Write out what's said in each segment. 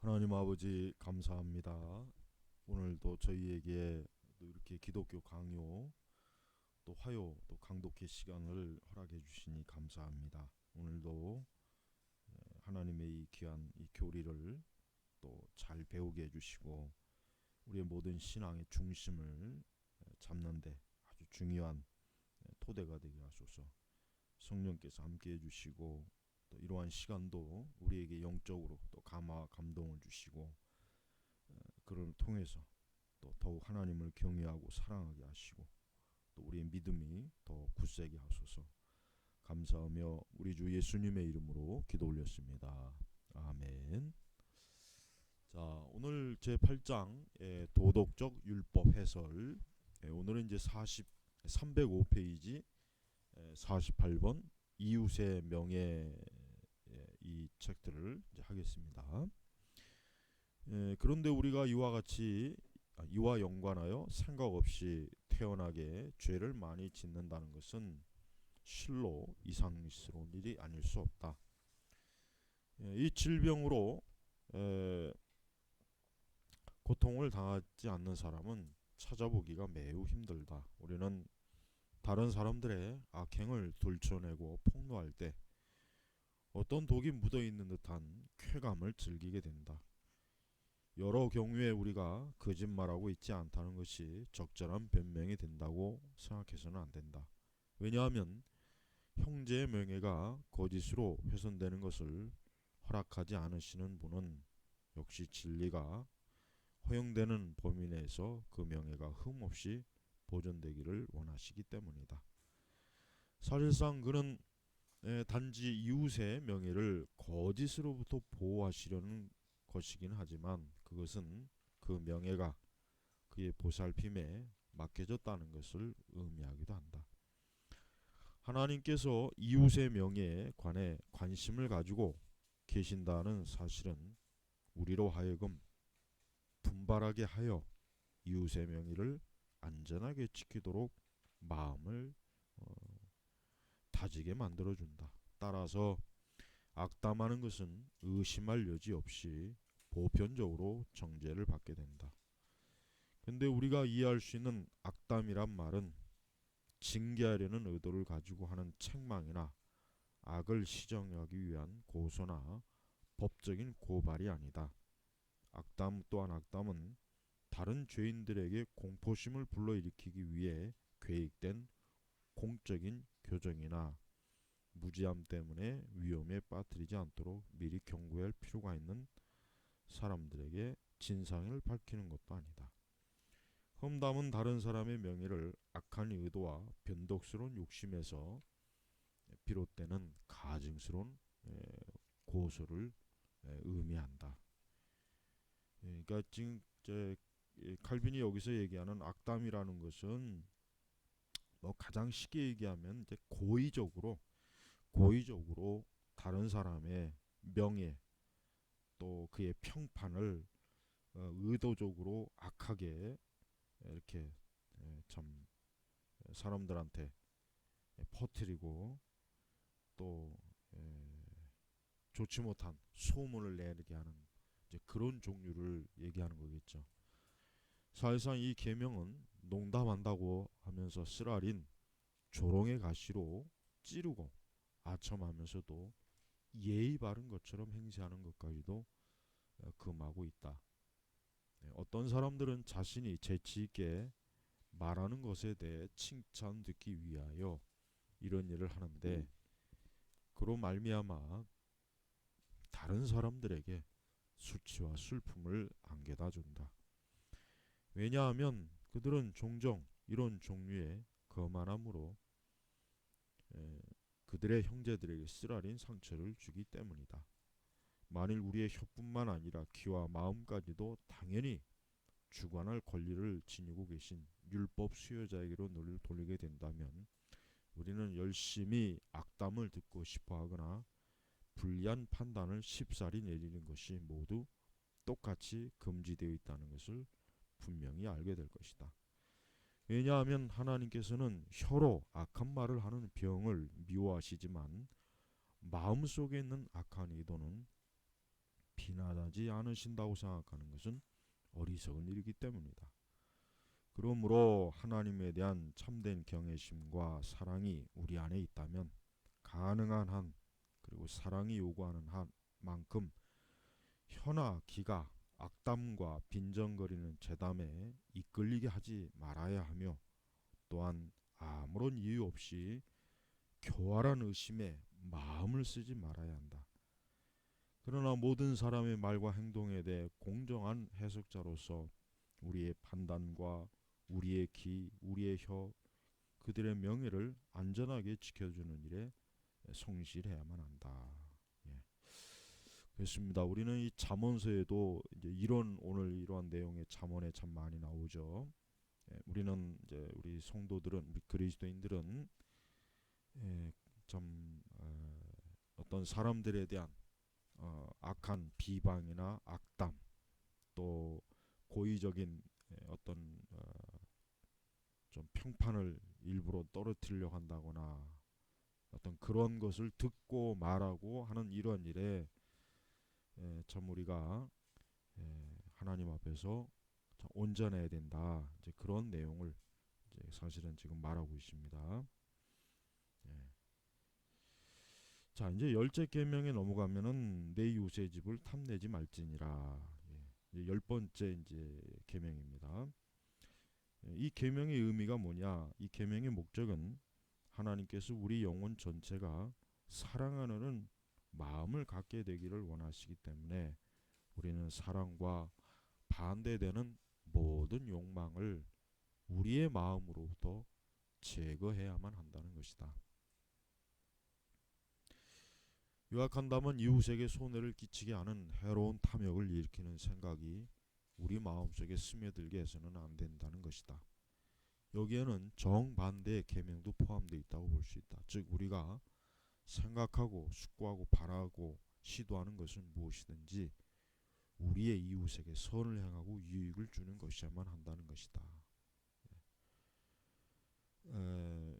하나님 아버지 감사합니다. 오늘도 저희에게 또 이렇게 기독교 강요 또 화요 또 강독회 시간을 허락해 주시니 감사합니다. 오늘도 하나님의 이 귀한 이 교리를 또 잘 배우게 해주시고 우리의 모든 신앙의 중심을 잡는데 아주 중요한 토대가 되게 하소서. 성령께서 함께 해주시고 또 이러한 시간도 우리에게 영적으로 또 감화 감동을 주시고 그를 통해서 또 더욱 하나님을 경외하고 사랑하게 하시고 또 우리의 믿음이 더 굳세게 하소서. 감사하며 우리 주 예수님의 이름으로 기도 올렸습니다. 아멘. 자, 오늘 제 8장 도덕적 율법 해설. 오늘은 이제 305페이지 48번 이웃의 명예 이 책들을 이제 하겠습니다. 그런데 우리가 이와 연관하여 생각 없이 태연하게 죄를 많이 짓는다는 것은 실로 이상스러운 일이 아닐 수 없다. 이 질병으로 고통을 당하지 않는 사람은 찾아보기가 매우 힘들다. 우리는 다른 사람들의 악행을 들춰내고 폭로할 때 어떤 독이 묻어있는 듯한 쾌감을 즐기게 된다. 여러 경우에 우리가 거짓말하고 있지 않다는 것이 적절한 변명이 된다고 생각해서는 안 된다. 왜냐하면 형제의 명예가 거짓으로 훼손되는 것을 허락하지 않으시는 분은 역시 진리가 허용되는 범위 내에서 그 명예가 흠없이 보존되기를 원하시기 때문이다. 사실상 그는 단지 이웃의 명예를 거짓으로부터 보호하시려는 것이긴 하지만 그것은 그 명예가 그의 보살핌에 맡겨졌다는 것을 의미하기도 한다. 하나님께서 이웃의 명예에 관해 관심을 가지고 계신다는 사실은 우리로 하여금 분발하게 하여 이웃의 명예를 안전하게 지키도록 마음을 다지게 만들어준다. 따라서 악담하는 것은 의심할 여지 없이 보편적으로 정죄를 받게 된다. 근데 우리가 이해할 수 있는 악담이란 말은 징계하려는 의도를 가지고 하는 책망이나 악을 시정하기 위한 고소나 법적인 고발이 아니다. 악담 또한 악담은 다른 죄인들에게 공포심을 불러일으키기 위해 계획된 공적인 교정이나 무지함 때문에 위험에 빠뜨리지 않도록 미리 경고할 필요가 있는 사람들에게 진상을 밝히는 것도 아니다. 험담은 다른 사람의 명예를 악한 의도와 변덕스러운 욕심에서 비롯되는 가증스러운 고소를 의미한다. 그러니까 지금 칼빈이 여기서 얘기하는 악담이라는 것은 뭐 가장 쉽게 얘기하면 이제 고의적으로 다른 사람의 명예 또 그의 평판을 의도적으로 악하게 이렇게 참 사람들한테 퍼뜨리고 또 좋지 못한 소문을 내게 하는 이제 그런 종류를 얘기하는 거겠죠. 사실상 이 계명은 농담한다고 하면서 쓰라린 조롱의 가시로 찌르고 아첨하면서도 예의 바른 것처럼 행세하는 것까지도 금하고 있다. 어떤 사람들은 자신이 재치 있게 말하는 것에 대해 칭찬 듣기 위하여 이런 일을 하는데 그로 말미암아 다른 사람들에게 수치와 슬픔을 안겨다 준다. 왜냐하면 그들은 종종 이런 종류의 거만함으로 그들의 형제들에게 쓰라린 상처를 주기 때문이다. 만일 우리의 혀뿐만 아니라 귀와 마음까지도 당연히 주관할 권리를 지니고 계신 율법 수여자에게로 눈을 돌리게 된다면 우리는 열심히 악담을 듣고 싶어 하거나 불리한 판단을 쉽사리 내리는 것이 모두 똑같이 금지되어 있다는 것을 분명히 알게 될 것이다. 왜냐하면 하나님께서는 혀로 악한 말을 하는 병을 미워하시지만 마음속에 있는 악한 의도는 비난하지 않으신다고 생각하는 것은 어리석은 일이기 때문이다. 그러므로 하나님에 대한 참된 경외심과 사랑이 우리 안에 있다면 가능한 한 그리고 사랑이 요구하는 한 만큼 혀나 기가 악담과 빈정거리는 죄담에 이끌리게 하지 말아야 하며 또한 아무런 이유 없이 교활한 의심에 마음을 쓰지 말아야 한다. 그러나 모든 사람의 말과 행동에 대해 공정한 해석자로서 우리의 판단과 우리의 귀, 우리의 혀, 그들의 명예를 안전하게 지켜주는 일에 성실해야만 한다. 예. 그렇습니다. 우리는 이 잠언서에도 이제 이런 오늘 이러한 내용의 잠언에 참 많이 나오죠. 예, 우리는 이제 우리 성도들은 우리 그리스도인들은 예, 참 어떤 사람들에 대한 악한 비방이나 악담 또 고의적인 어떤 좀 평판을 일부러 떨어뜨리려고 한다거나 어떤 그런 것을 듣고 말하고 하는 이런 일에 참 우리가 하나님 앞에서 참 온전해야 된다. 이제 그런 내용을 이제 사실은 지금 말하고 있습니다. 예. 자, 이제 열째 계명에 넘어가면은 내 이웃의 집을 탐내지 말지니라. 예. 이제 열 번째 이제 계명입니다. 이 계명의 의미가 뭐냐? 이 계명의 목적은 하나님께서 우리 영혼 전체가 사랑하는 마음을 갖게 되기를 원하시기 때문에 우리는 사랑과 반대되는 모든 욕망을 우리의 마음으로부터 제거해야만 한다는 것이다. 요약한다면 이웃에게 손해를 끼치게 하는 해로운 탐욕을 일으키는 생각이 우리 마음속에 스며들게 해서는 안 된다는 것이다. 여기에는 정반대의 계명도 포함되어 있다고 볼 수 있다. 즉 우리가 생각하고 숙고하고 바라고 시도하는 것은 무엇이든지 우리의 이웃에게 선을 행하고 유익을 주는 것이야만 한다는 것이다. 에,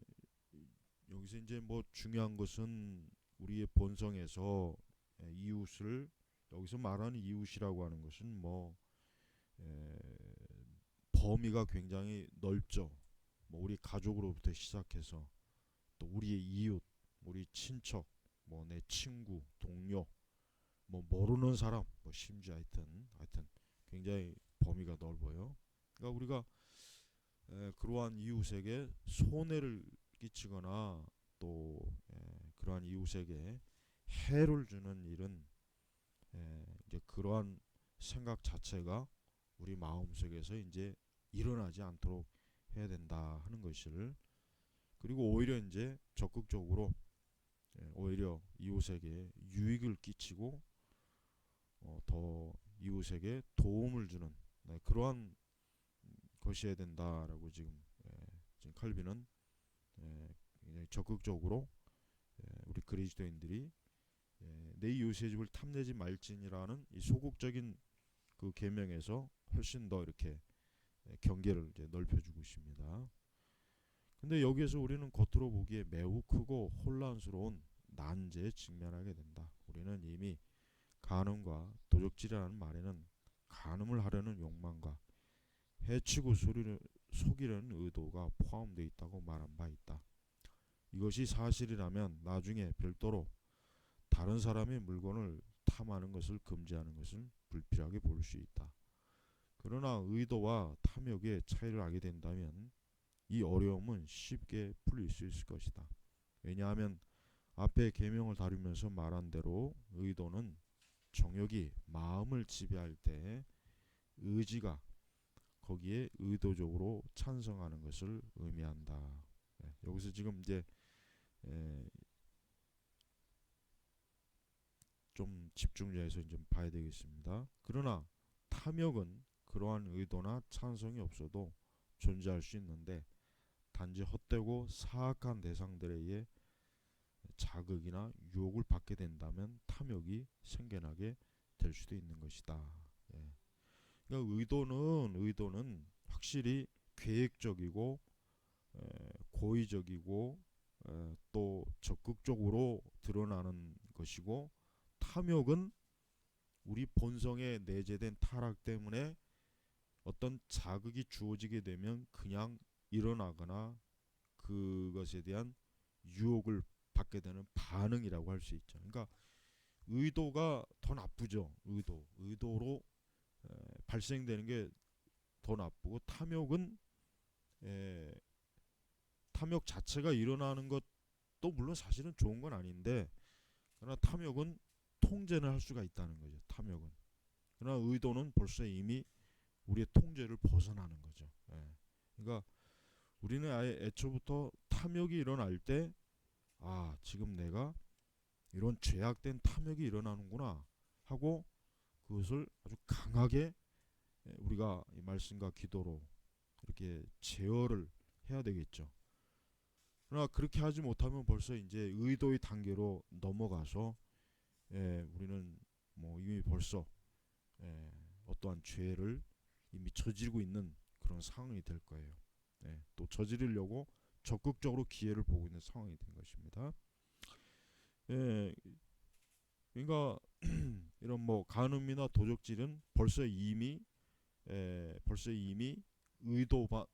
여기서 이제 뭐 중요한 것은 우리의 본성에서 이웃을 여기서 말하는 이웃이라고 하는 것은 뭐 에, 범위가 굉장히 넓죠. 뭐 우리 가족으로부터 시작해서 또 우리의 이웃, 우리 친척, 뭐 내 친구, 동료, 뭐 모르는 사람, 뭐 심지어 하여튼 굉장히 범위가 넓어요. 그러니까 우리가 그러한 이웃에게 손해를 끼치거나 또 그러한 이웃에게 해를 주는 일은 이제 그러한 생각 자체가 우리 마음속에서 이제 일어나지 않도록 해야 된다 하는 것을 그리고 오히려 이제 적극적으로 오히려 이웃에게 유익을 끼치고 더 이웃에게 도움을 주는 그러한 것이어야 된다라고 지금 칼빈은 굉장히 적극적으로 우리 그리스도인들이 내 이웃의 집을 탐내지 말지니라는 이 소극적인 그 계명에서 훨씬 더 이렇게 경계를 이제 넓혀주고 있습니다. 근데 여기에서 우리는 겉으로 보기에 매우 크고 혼란스러운 난제에 직면하게 된다. 우리는 이미 간음과 도적질이라는 말에는 간음을 하려는 욕망과 해치고 속이려는 의도가 포함되어 있다고 말한 바 있다. 이것이 사실이라면 나중에 별도로 다른 사람의 물건을 탐하는 것을 금지하는 것은 불필요하게 볼 수 있다. 그러나 의도와 탐욕의 차이를 알게 된다면 이 어려움은 쉽게 풀릴 수 있을 것이다. 왜냐하면 앞에 계명을 다루면서 말한 대로 의도는 정욕이 마음을 지배할 때 의지가 거기에 의도적으로 찬성하는 것을 의미한다. 여기서 지금 이제 좀 집중해서 좀 봐야 되겠습니다. 그러나 탐욕은 그러한 의도나 찬성이 없어도 존재할 수 있는데 단지 헛되고 사악한 대상들에 의해 자극이나 유혹을 받게 된다면 탐욕이 생겨나게 될 수도 있는 것이다. 예. 그러니까 의도는 확실히 계획적이고 고의적이고 또 적극적으로 드러나는 것이고 탐욕은 우리 본성에 내재된 타락 때문에 어떤 자극이 주어지게 되면 그냥 일어나거나 그것에 대한 유혹을 받게 되는 반응이라고 할 수 있죠. 그러니까 의도가 더 나쁘죠. 의도로 발생되는 게 더 나쁘고, 탐욕은 탐욕 자체가 일어나는 것도 물론 사실은 좋은 건 아닌데, 그러나 탐욕은 통제는 할 수가 있다는 거죠. 탐욕은. 그러나 의도는 벌써 이미 우리의 통제를 벗어나는 거죠. 그러니까 우리는 아예 애초부터 탐욕이 일어날 때, 아, 지금 내가 이런 죄악된 탐욕이 일어나는구나 하고 그것을 아주 강하게 우리가 이 말씀과 기도로 이렇게 제어를 해야 되겠죠. 그러나 그렇게 하지 못하면 벌써 이제 의도의 단계로 넘어가서 우리는 뭐 이미 벌써 어떠한 죄를 이미 저지르고 있는 그런 상황이 될 거예요. 또 저지르려고 적극적으로 기회를 보고 있는 상황이 된 것입니다. 그러니까 이런 뭐 간음이나 도적질은 벌써 이미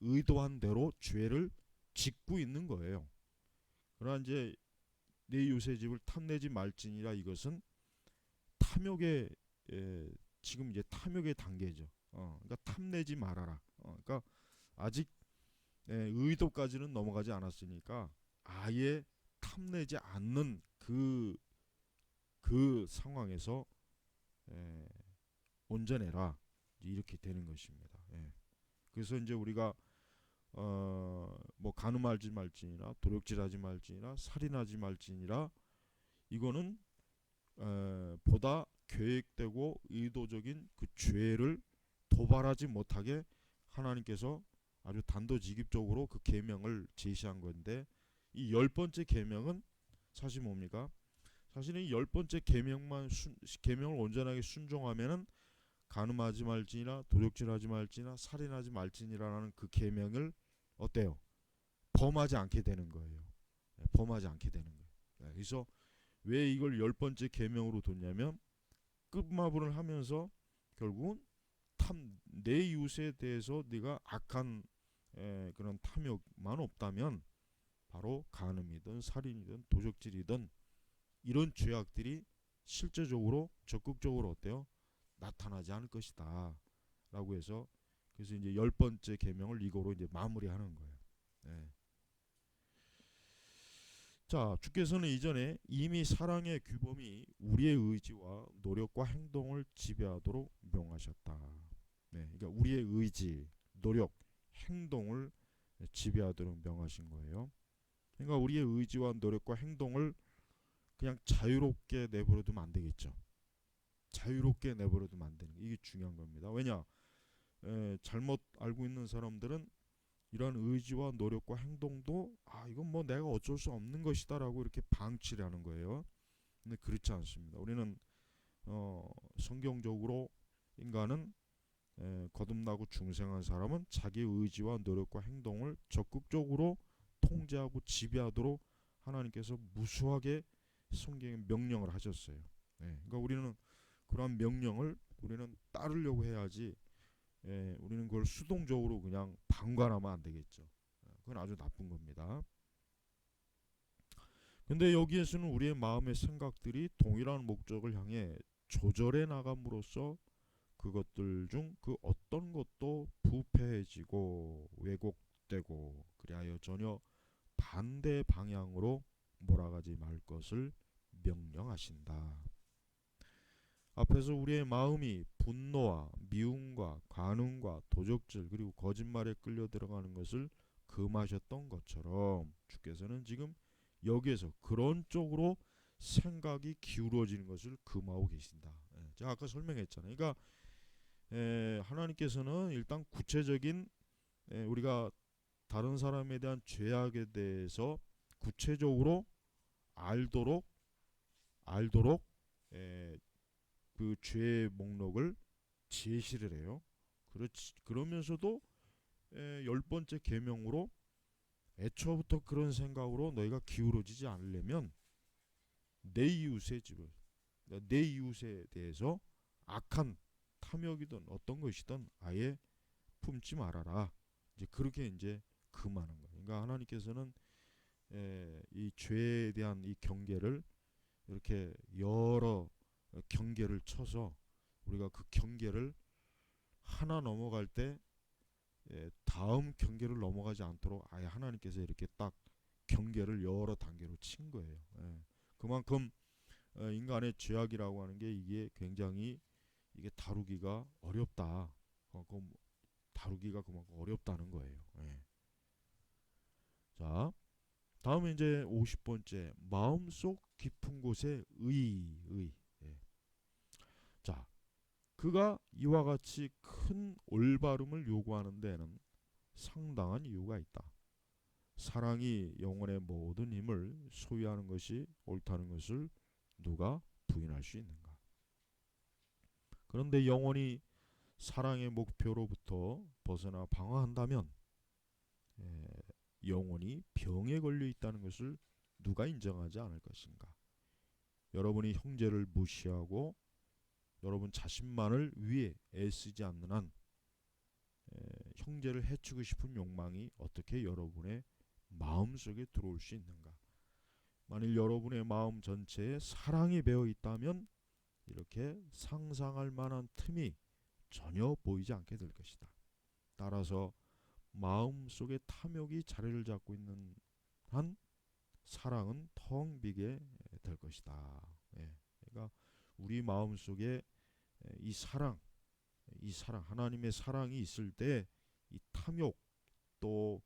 의도한 대로 죄를 짓고 있는 거예요. 그러나 이제 내 이웃의 집을 탐내지 말지니라, 이것은 탐욕의 지금 이제 탐욕의 단계죠. 그러니까 탐내지 말아라. 그러니까 아직 의도까지는 넘어가지 않았으니까 아예 탐내지 않는 그 상황에서 온전해라, 이렇게 되는 것입니다. 그래서 이제 우리가 뭐 간음하지 말지니라, 도둑질하지 말지니라, 살인하지 말지니라, 이거는 보다 계획되고 의도적인 그 죄를 도발하지 못하게 하나님께서 아주 단도직입적으로 그 계명을 제시한 건데, 이 열 번째 계명은 사실 뭡니까? 사실은 이 열 번째 계명을 온전하게 순종하면은 간음하지 말지니라, 도둑질하지 말지니라, 살인하지 말지니라라는 그 계명을 어때요? 범하지 않게 되는 거예요. 범하지 않게 되는 거예요. 그래서 왜 이걸 열 번째 계명으로 뒀냐면, 끝마블을 하면서 결국은 내 이웃에 대해서 네가 악한 그런 탐욕만 없다면 바로 간음이든 살인이든 도적질이든 이런 죄악들이 실제적으로 적극적으로 어때요? 나타나지 않을 것이다 라고 해서, 그래서 이제 열 번째 계명을 이거로 이제 마무리하는 거예요. 자, 주께서는 이전에 이미 사랑의 규범이 우리의 의지와 노력과 행동을 지배하도록 명하셨다. 그러니까 우리의 의지, 노력, 행동을 지배하도록 명하신 거예요. 그러니까 우리의 의지와 노력과 행동을 그냥 자유롭게 내버려두면 안 되겠죠. 자유롭게 내버려두면 안 되는 게 이게 중요한 겁니다. 왜냐? 잘못 알고 있는 사람들은 이런 의지와 노력과 행동도 이건 뭐 내가 어쩔 수 없는 것이다라고 이렇게 방치를 하는 거예요. 근데 그렇지 않습니다. 우리는 성경적으로 인간은 거듭나고 중생한 사람은 자기 의지와 노력과 행동을 적극적으로 통제하고 지배하도록 하나님께서 무수하게 성경에 명령을 하셨어요. 그러니까 우리는 그러한 명령을 우리는 따르려고 해야지, 우리는 그걸 수동적으로 그냥 방관하면 안 되겠죠. 그건 아주 나쁜 겁니다. 근데 여기에서는 우리의 마음의 생각들이 동일한 목적을 향해 조절해 나감으로써 그것들 중 그 어떤 것도 부패해지고 왜곡되고 그리하여 전혀 반대 방향으로 몰아가지 말 것을 명령하신다. 앞에서 우리의 마음이 분노와 미움과 간음과 도적질 그리고 거짓말에 끌려 들어가는 것을 금하셨던 것처럼 주께서는 지금 여기에서 그런 쪽으로 생각이 기울어지는 것을 금하고 계신다. 제가 아까 설명했잖아요. 그러니까 하나님께서는 일단 구체적인 우리가 다른 사람에 대한 죄악에 대해서 구체적으로 알도록 그 죄의 목록을 제시를 해요. 그러면서도 열 번째 계명으로 애초부터 그런 생각으로 너희가 기울어지지 않으려면 내 이웃에 대해서 악한 탐욕이든 어떤 것이든 아예 품지 말아라. 이제 그렇게 이제 금하는 거예요. 그러니까 하나님께서는 이 죄에 대한 이 경계를 이렇게 여러 경계를 쳐서 우리가 그 경계를 하나 넘어갈 때 다음 경계를 넘어가지 않도록 아예 하나님께서 이렇게 딱 경계를 여러 단계로 친 거예요. 그만큼 인간의 죄악이라고 하는 게 이게 굉장히 이게 다루기가 어렵다. 그만큼 다루기가 그만큼 어렵다는 거예요. 자, 다음에 이제 50번째 마음속 깊은 곳에 의. 예. 자, 그가 이와 같이 큰 올바름을 요구하는 데는 상당한 이유가 있다. 사랑이 영혼의 모든 힘을 소유하는 것이 옳다는 것을 누가 부인할 수 있는가? 그런데 영혼이 사랑의 목표로부터 벗어나 방황한다면 영혼이 병에 걸려 있다는 것을 누가 인정하지 않을 것인가? 여러분이 형제를 무시하고 여러분 자신만을 위해 애쓰지 않는 한 형제를 해치고 싶은 욕망이 어떻게 여러분의 마음속에 들어올 수 있는가? 만일 여러분의 마음 전체에 사랑이 배어 있다면 이렇게 상상할 만한 틈이 전혀 보이지 않게 될 것이다. 따라서 마음속에 탐욕이 자리를 잡고 있는 한 사랑은 텅 비게 될 것이다. 그러니까 우리 마음속에 이 사랑, 하나님의 사랑이 있을 때 이 탐욕 또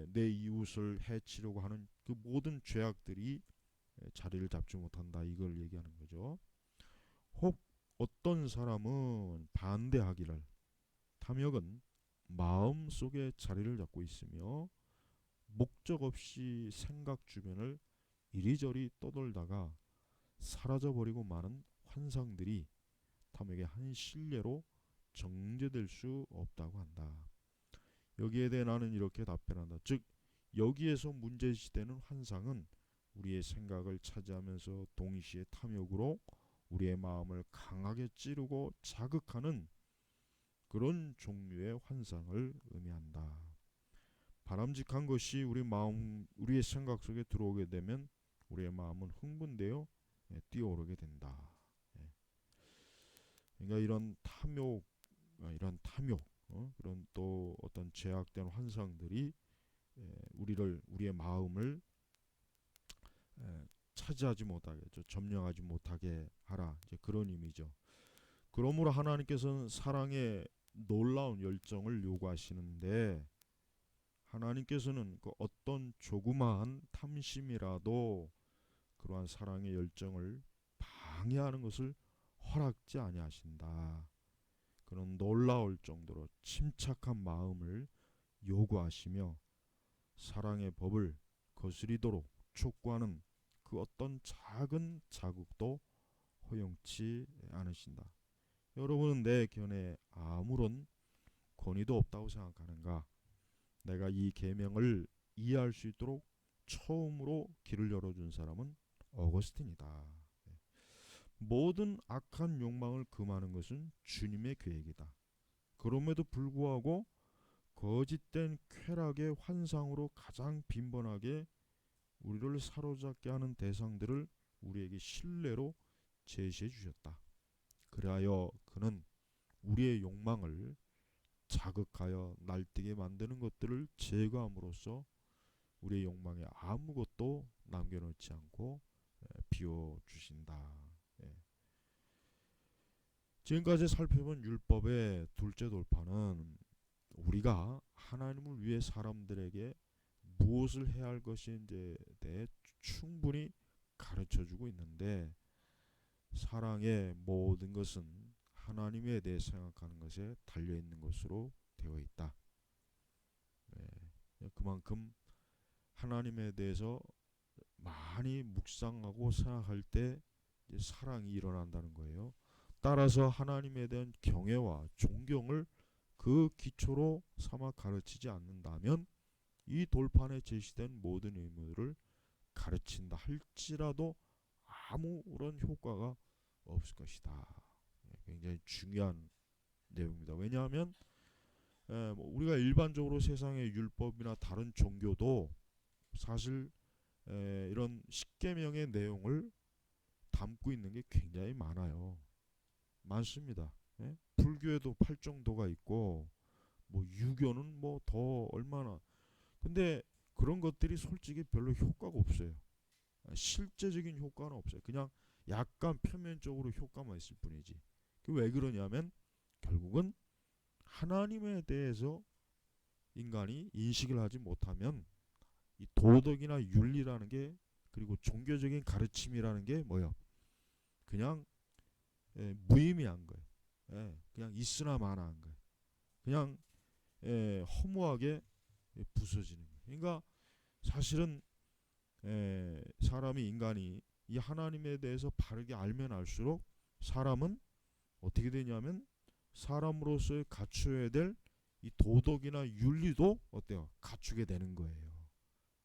내 이웃을 해치려고 하는 그 모든 죄악들이 자리를 잡지 못한다. 이걸 얘기하는 거죠. 혹 어떤 사람은 반대하기를 탐욕은 마음 속에 자리를 잡고 있으며 목적 없이 생각 주변을 이리저리 떠돌다가 사라져버리고 마는 환상들이 탐욕의 한 실례로 정제될 수 없다고 한다. 여기에 대해 나는 이렇게 답변한다. 즉 여기에서 문제시되는 환상은 우리의 생각을 차지하면서 동시에 탐욕으로 우리의 마음을 강하게 찌르고 자극하는 그런 종류의 환상을 의미한다. 바람직한 것이 우리의 생각 속에 들어오게 되면 우리의 마음은 흥분되어 뛰어오르게 된다. 그러니까 이런 탐욕, 그런 또 어떤 제약된 환상들이 우리의 마음을 차지하지 못하게, 점령하지 못하게 하라. 이제 그런 의미죠. 그러므로 하나님께서는 사랑의 놀라운 열정을 요구하시는데 하나님께서는 그 어떤 조그마한 탐심이라도 그러한 사랑의 열정을 방해하는 것을 허락지 아니하신다. 그런 놀라울 정도로 침착한 마음을 요구하시며 사랑의 법을 거스리도록 촉구하는 그 어떤 작은 자극도 허용치 않으신다. 여러분은 내 견해에 아무런 권위도 없다고 생각하는가? 내가 이 계명을 이해할 수 있도록 처음으로 길을 열어준 사람은 어거스틴이다. 모든 악한 욕망을 금하는 것은 주님의 계획이다. 그럼에도 불구하고 거짓된 쾌락의 환상으로 가장 빈번하게 우리를 사로잡게 하는 대상들을 우리에게 신뢰로 제시해 주셨다. 그리하여 그는 우리의 욕망을 자극하여 날뛰게 만드는 것들을 제거함으로써 우리의 욕망에 아무것도 남겨놓지 않고 비워주신다. 지금까지 살펴본 율법의 둘째 돌파는 우리가 하나님을 위해 사람들에게 무엇을 해야 할 것인지에 대해 충분히 가르쳐주고 있는데 사랑의 모든 것은 하나님에 대해 생각하는 것에 달려있는 것으로 되어 있다. 그만큼 하나님에 대해서 많이 묵상하고 생각할 때 사랑이 일어난다는 거예요. 따라서 하나님에 대한 경외와 존경을 그 기초로 삼아 가르치지 않는다면 이 돌판에 제시된 모든 의무를 가르친다 할지라도 아무런 효과가 없을 것이다. 굉장히 중요한 내용입니다. 왜냐하면 뭐 우리가 일반적으로 세상의 율법이나 다른 종교도 사실 이런 십계명의 내용을 담고 있는 게 굉장히 많아요. 많습니다. 예? 불교에도 팔정도가 있고 뭐 유교는 뭐 더 얼마나, 근데 그런 것들이 솔직히 별로 효과가 없어요. 실제적인 효과는 없어요. 그냥 약간 표면적으로 효과만 있을 뿐이지. 그 왜 그러냐면 결국은 하나님에 대해서 인간이 인식을 하지 못하면 이 도덕이나 윤리라는 게, 그리고 종교적인 가르침이라는 게 뭐요? 그냥 무의미한 거예요. 그냥 있으나 마나한 거예요. 그냥 허무하게 부서지는 거예요. 그러니까 사실은 사람이, 인간이 이 하나님에 대해서 바르게 알면 알수록 사람은 어떻게 되냐면 사람으로서 갖춰야 될 이 도덕이나 윤리도 어때요? 갖추게 되는 거예요.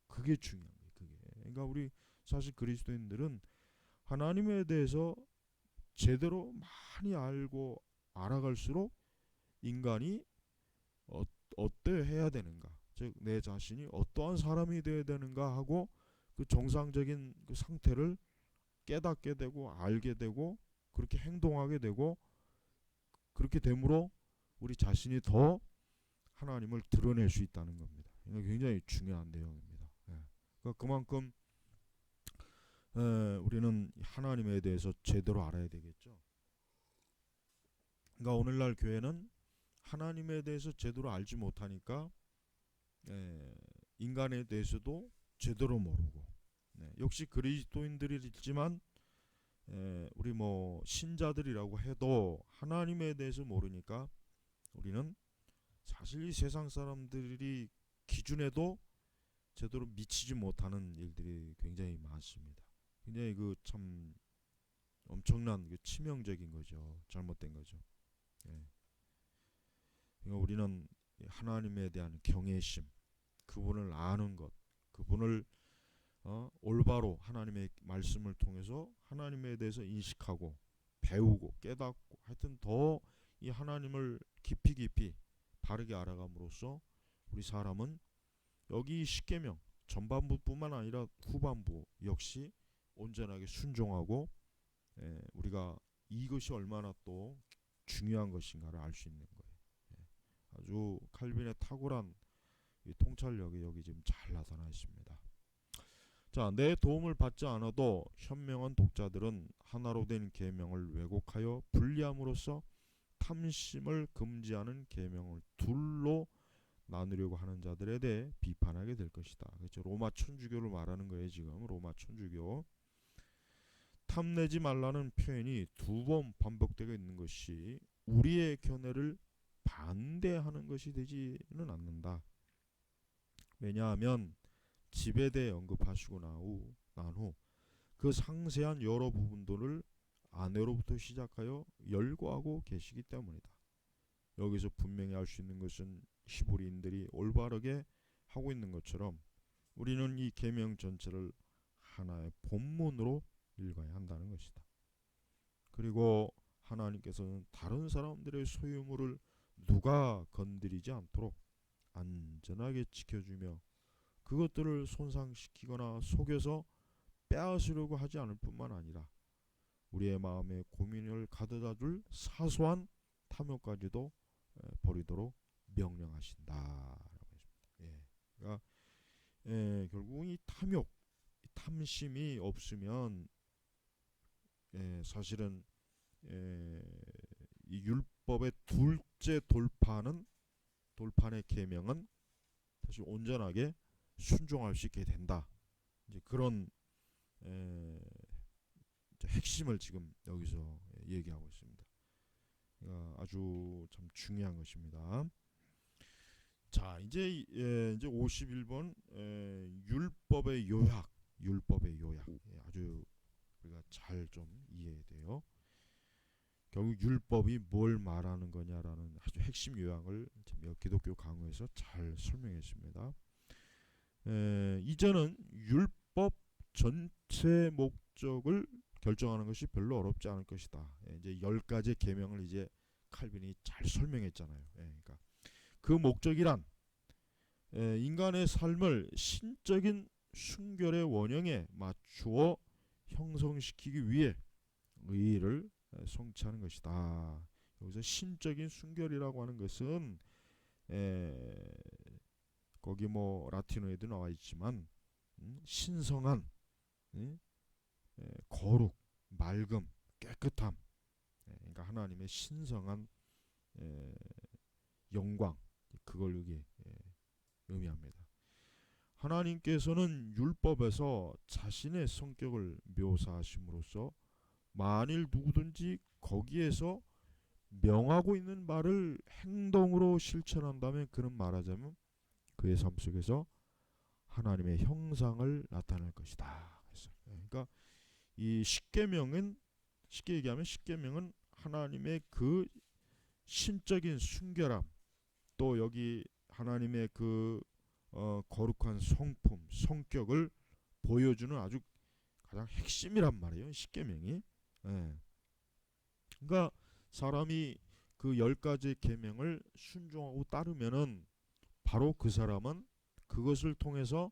그게 중요한 거예요. 그게. 그러니까 우리 사실 그리스도인들은 하나님에 대해서 제대로 많이 알고 알아갈수록 인간이 어떠해야 되는가, 즉 내 자신이 어떠한 사람이 되어야 되는가 하고 그 정상적인 그 상태를 깨닫게 되고 알게 되고 그렇게 행동하게 되고, 그렇게 되므로 우리 자신이 더 하나님을 드러낼 수 있다는 겁니다. 이거 굉장히 중요한 내용입니다. 그러니까 그만큼 우리는 하나님에 대해서 제대로 알아야 되겠죠. 그러니까 오늘날 교회는 하나님에 대해서 제대로 알지 못하니까 인간에 대해서도 제대로 모르고, 역시 그리스도인들이지만 우리 뭐 신자들이라고 해도 하나님에 대해서 모르니까 우리는 사실 이 세상 사람들이 기준에도 제대로 미치지 못하는 일들이 굉장히 많습니다. 굉장히 그 참 엄청난 그 치명적인 거죠. 잘못된 거죠. 예. 그러니까 우리는 하나님에 대한 경외심, 그분을 아는 것, 그분을 올바로 하나님의 말씀을 통해서 하나님에 대해서 인식하고 배우고 깨닫고, 하여튼 더 이 하나님을 깊이 깊이 바르게 알아감으로써 우리 사람은 여기 십계명 전반부뿐만 아니라 후반부 역시 온전하게 순종하고, 우리가 이것이 얼마나 또 중요한 것인가를 알 수 있는 거예요. 아주 칼빈의 탁월한 이 통찰력이 여기 지금 잘 나타나 있습니다. 자, 내 도움을 받지 않아도 현명한 독자들은 하나로 된 계명을 왜곡하여 분리함으로써 탐심을 금지하는 계명을 둘로 나누려고 하는 자들에 대해 비판하게 될 것이다. 그렇죠? 로마 천주교를 말하는 거예요. 지금 로마 천주교. 탐내지 말라는 표현이 두 번 반복되고 있는 것이 우리의 견해를 반대하는 것이 되지는 않는다. 왜냐하면 집에 대해 언급하시고 난 후 그 상세한 여러 부분들을 아내로부터 시작하여 열거하고 계시기 때문이다. 여기서 분명히 알 수 있는 것은 히브리인들이 올바르게 하고 있는 것처럼 우리는 이 계명 전체를 하나의 본문으로 읽어야 한다는 것이다. 그리고 하나님께서는 다른 사람들의 소유물을 누가 건드리지 않도록 안전하게 지켜주며 그것들을 손상시키거나 속여서 빼앗으려고 하지 않을 뿐만 아니라 우리의 마음에 고민을 가져다 줄 사소한 탐욕까지도 버리도록 명령하신다라고 했습니다. 그러니까 결국 이 탐욕, 이 탐심이 없으면 사실은 이 율법의 둘째 돌판의 계명은 사실 온전하게 순종할 수 있게 된다. 이제 그런 핵심을 지금 여기서 얘기하고 있습니다. 아주 참 중요한 것입니다. 자, 이제 51번 율법의 요약, 아주 우리가 잘 좀 이해해야 돼요. 결국 율법이 뭘 말하는 거냐라는 아주 핵심 요약을 기독교 강의에서 잘 설명했습니다. 이제는 율법 전체 목적을 결정하는 것이 별로 어렵지 않을 것이다. 이제 10가지 계명을 이제 칼빈이 잘 설명했잖아요. 그러니까 그 목적이란 인간의 삶을 신적인 순결의 원형에 맞추어 형성시키기 위해 의를 성취하는 것이다. 여기서 신적인 순결이라고 하는 것은 에, 거기 뭐 라틴어에도 나와 있지만 신성한 거룩, 맑음, 깨끗함, 그러니까 하나님의 신성한 에, 영광, 그걸 여기 의미합니다. 하나님께서는 율법에서 자신의 성격을 묘사하심으로써 만일 누구든지 거기에서 명하고 있는 말을 행동으로 실천한다면, 그는 말하자면 그의 삶 속에서 하나님의 형상을 나타낼 것이다. 그러니까 이 십계명은, 쉽게 얘기하면 십계명은 하나님의 그 신적인 순결함, 또 여기 하나님의 그 거룩한 성품, 성격을 보여주는 아주 가장 핵심이란 말이에요. 십계명이. 예. 그러니까 사람이 그 10가지 계명을 순종하고 따르면은 바로 그 사람은 그것을 통해서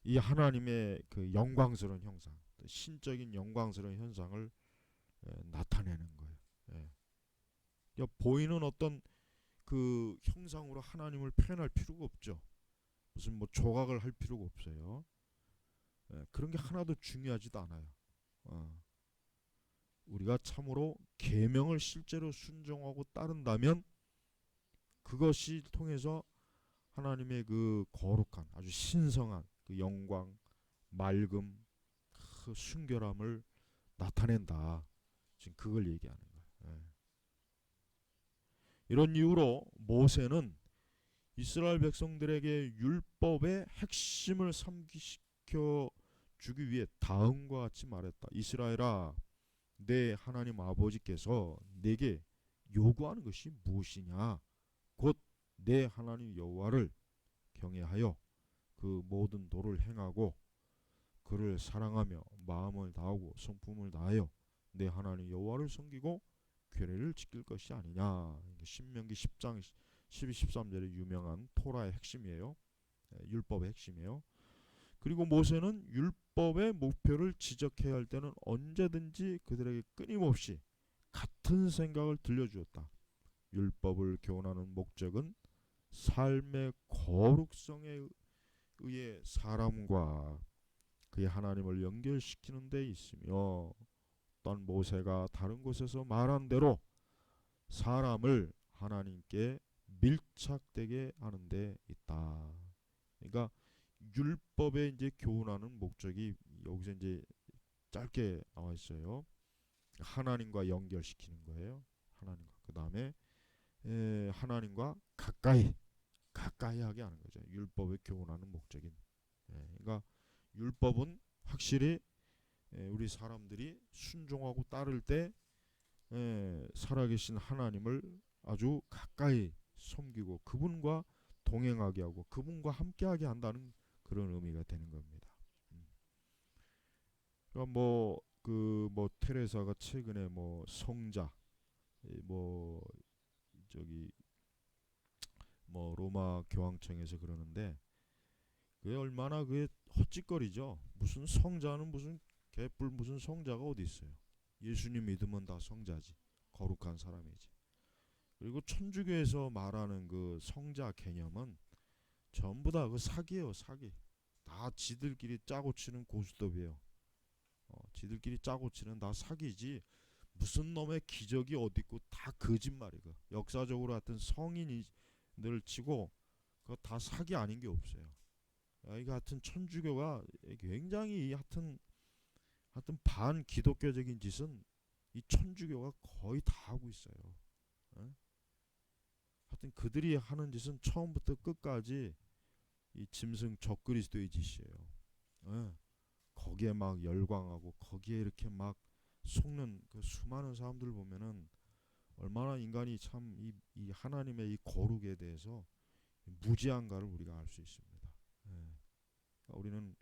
이 하나님의 그 영광스러운 형상, 신적인 영광스러운 현상을 나타내는 거예요. 예. 그러니까 보이는 어떤 그 형상으로 하나님을 표현할 필요가 없죠. 무슨 뭐 조각을 할 필요가 없어요. 그런 게 하나도 중요하지도 않아요. 어. 우리가 참으로 계명을 실제로 순종하고 따른다면 그것이 통해서 하나님의 그 거룩한 아주 신성한 그 영광, 맑음, 그 순결함을 나타낸다. 지금 그걸 얘기하는 거예요. 이런 이유로 모세는 이스라엘 백성들에게 율법의 핵심을 상기시켜 주기 위해 다음과 같이 말했다. 이스라엘아, 내 하나님 아버지께서 내게 요구하는 것이 무엇이냐? 곧 내 하나님 여호와를 경외하여 그 모든 도를 행하고 그를 사랑하며 마음을 다하고 성품을 다하여 내 하나님 여호와를 섬기고 규례를 지킬 것이 아니냐. 신명기 10장 12, 13절의 유명한 토라의 핵심이에요. 율법의 핵심이에요. 그리고 모세는 율법의 목표를 지적해야 할 때는 언제든지 그들에게 끊임없이 같은 생각을 들려주었다. 율법을 교훈하는 목적은 삶의 거룩성에 의해 사람과 그의 하나님을 연결시키는 데 있으며, 또한 모세가 다른 곳에서 말한 대로 사람을 하나님께 밀착되게 하는 데 있다. 그러니까 율법에 이제 교훈하는 목적이 여기서 이제 짧게 나와 있어요. 하나님과 연결시키는 거예요. 하나님과. 그 다음에 하나님과 가까이 하게 하는 거죠. 율법에 교훈하는 목적인. 그러니까 율법은 확실히 우리 사람들이 순종하고 따를 때 살아계신 하나님을 아주 가까이 섬기고 그분과 동행하게 하고 그분과 함께하게 한다는 그런 의미가 되는 겁니다. 그러니까 뭐 테레사가 최근에 뭐 성자, 뭐 저기 뭐 로마 교황청에서 그러는데 그게 얼마나 그게 헛짓거리죠. 무슨 성자는 무슨 개뿔 무슨 성자가 어디 있어요. 예수님 믿으면 다 성자지. 거룩한 사람이지. 그리고 천주교에서 말하는 그 성자 개념은 전부 다 그 사기예요, 사기. 다 지들끼리 짜고 치는 고스톱이에요. 지들끼리 짜고 치는 다 사기지. 무슨 놈의 기적이 어디 있고 다 거짓말이고. 역사적으로 하여튼 성인들 치고 그거 다 사기 아닌 게 없어요. 이거 하여튼 천주교가 굉장히 하여튼 반 기독교적인 짓은 이 천주교가 거의 다 하고 있어요. 하여튼 그들이 하는 짓은 처음부터 끝까지 이 짐승 적그리스도의 짓이에요. 거기에 막 열광하고 거기에 이렇게 막 속는 그 수많은 사람들 보면은 얼마나 인간이 참 이 하나님의 이 거룩에 대해서 무지한가를 우리가 알 수 있습니다. 우리는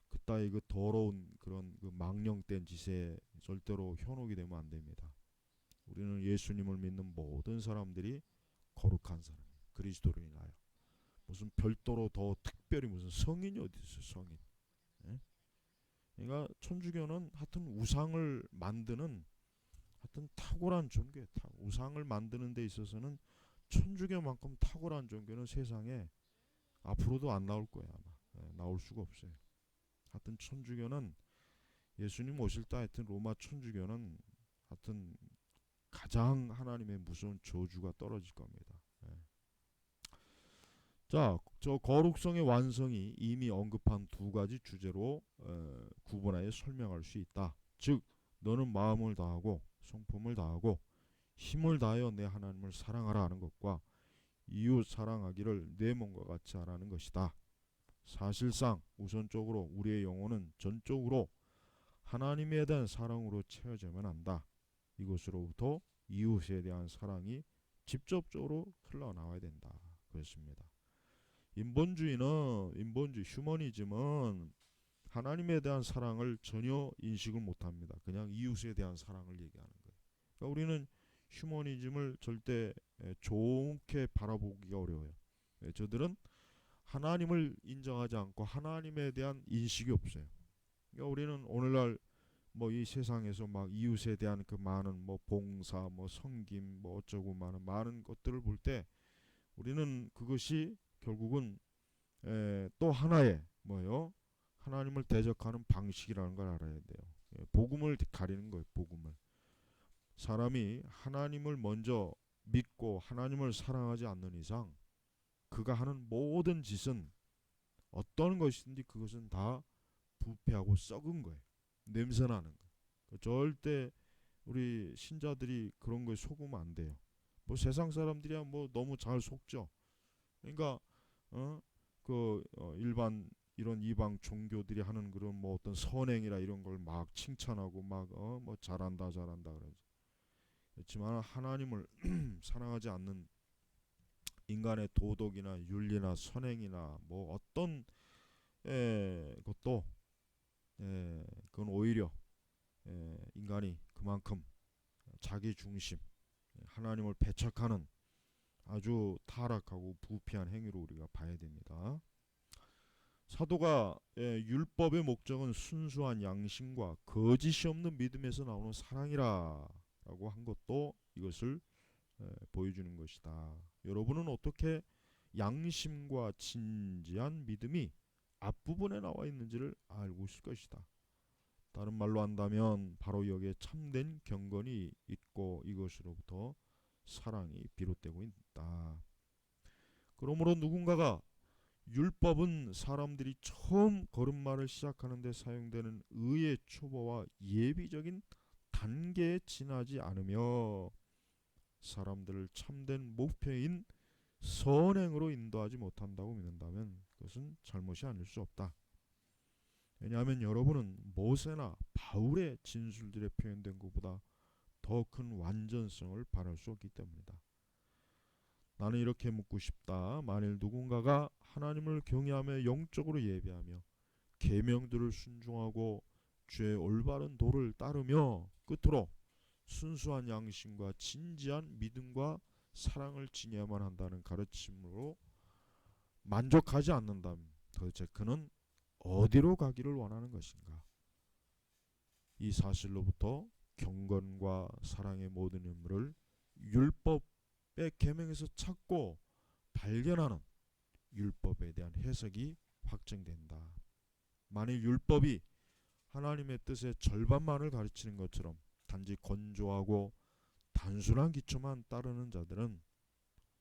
그 따위 그 더러운 그런 그 망령된 짓에 절대로 현혹이 되면 안 됩니다. 우리는 예수님을 믿는 모든 사람들이 거룩한 사람, 그리스도인이나요. 무슨 별도로 더 특별히 무슨 성인이 어디 있어, 성인? 예? 그러니까 천주교는 하여튼 우상을 만드는 하여튼 탁월한 종교예요. 우상을 만드는 데 있어서는 천주교만큼 탁월한 종교는 세상에 앞으로도 안 나올 거예요, 아마. 나올 수가 없어요. 하여튼 천주교는 예수님 오실 때 하여튼 로마 천주교는 하여튼 가장 하나님의 무서운 저주가 떨어질 겁니다. 자, 저 거룩성의 완성이 이미 언급한 두 가지 주제로 구분하여 설명할 수 있다. 즉, 너는 마음을 다하고 성품을 다하고 힘을 다하여 내 하나님을 사랑하라 하는 것과 이웃 사랑하기를 내 몸과 같이 하라는 것이다. 사실상 우선적으로 우리의 영혼은 전적으로 하나님에 대한 사랑으로 채워져야만 한다. 이것으로부터 이웃에 대한 사랑이 직접적으로 흘러나와야 된다. 그렇습니다. 휴머니즘은 하나님에 대한 사랑을 전혀 인식을 못합니다. 그냥 이웃에 대한 사랑을 얘기하는 거예요. 그러니까 우리는 휴머니즘을 절대 좋게 바라보기가 어려워요. 저들은 하나님을 인정하지 않고 하나님에 대한 인식이 없어요. 그러니까 우리는 오늘날 뭐 이 세상에서 막 이웃에 대한 그 많은 뭐 봉사, 뭐 섬김, 뭐 어쩌고 많은 것들을 볼 때 우리는 그것이 결국은 또 하나의 뭐요? 하나님을 대적하는 방식이라는 걸 알아야 돼요. 복음을 가리는 거예요. 복음을. 사람이 하나님을 먼저 믿고 하나님을 사랑하지 않는 이상 그가 하는 모든 짓은 어떤 것이든지 그것은 다 부패하고 썩은 거예요. 냄새나는 거. 절대 우리 신자들이 그런 거에 속으면 안 돼요. 뭐 세상 사람들이야 뭐 너무 잘 속죠. 그러니까 일반 이런 이방 종교들이 하는 그런 뭐 어떤 선행이라 이런 걸 막 칭찬하고 막 뭐 잘한다 그러지. 그렇지만 하나님을 사랑하지 않는 인간의 도덕이나 윤리나 선행이나 뭐 어떤 것도 그건 오히려 인간이 그만큼 자기 중심, 하나님을 배척하는 아주 타락하고 부패한 행위로 우리가 봐야 됩니다. 사도가 율법의 목적은 순수한 양심과 거짓이 없는 믿음에서 나오는 사랑이라고 한 것도 이것을 보여주는 것이다. 여러분은 어떻게 양심과 진지한 믿음이 앞부분에 나와 있는지를 알고 있을 것이다. 다른 말로 한다면 바로 여기에 참된 경건이 있고 이것으로부터 사랑이 비롯되고 있다. 그러므로 누군가가 율법은 사람들이 처음 걸음마를 시작하는 데 사용되는 의의 초보와 예비적인 단계에 지나지 않으며 사람들을 참된 목표인 선행으로 인도하지 못한다고 믿는다면 그것은 잘못이 아닐 수 없다. 왜냐하면 여러분은 모세나 바울의 진술들에 표현된 것보다 더 큰 완전성을 바랄 수 없기 때문이다. 나는 이렇게 묻고 싶다. 만일 누군가가 하나님을 경외하며 영적으로 예배하며 계명들을 순종하고 주의 올바른 도를 따르며 끝으로 순수한 양심과 진지한 믿음과 사랑을 지녀야만 한다는 가르침으로 만족하지 않는다면 도대체 그는 어디로 가기를 원하는 것인가? 이 사실로부터 경건과 사랑의 모든 의무를 율법의 계명에서 찾고 발견하는 율법에 대한 해석이 확정된다. 만일 율법이 하나님의 뜻의 절반만을 가르치는 것처럼 단지 건조하고 단순한 기초만 따르는 자들은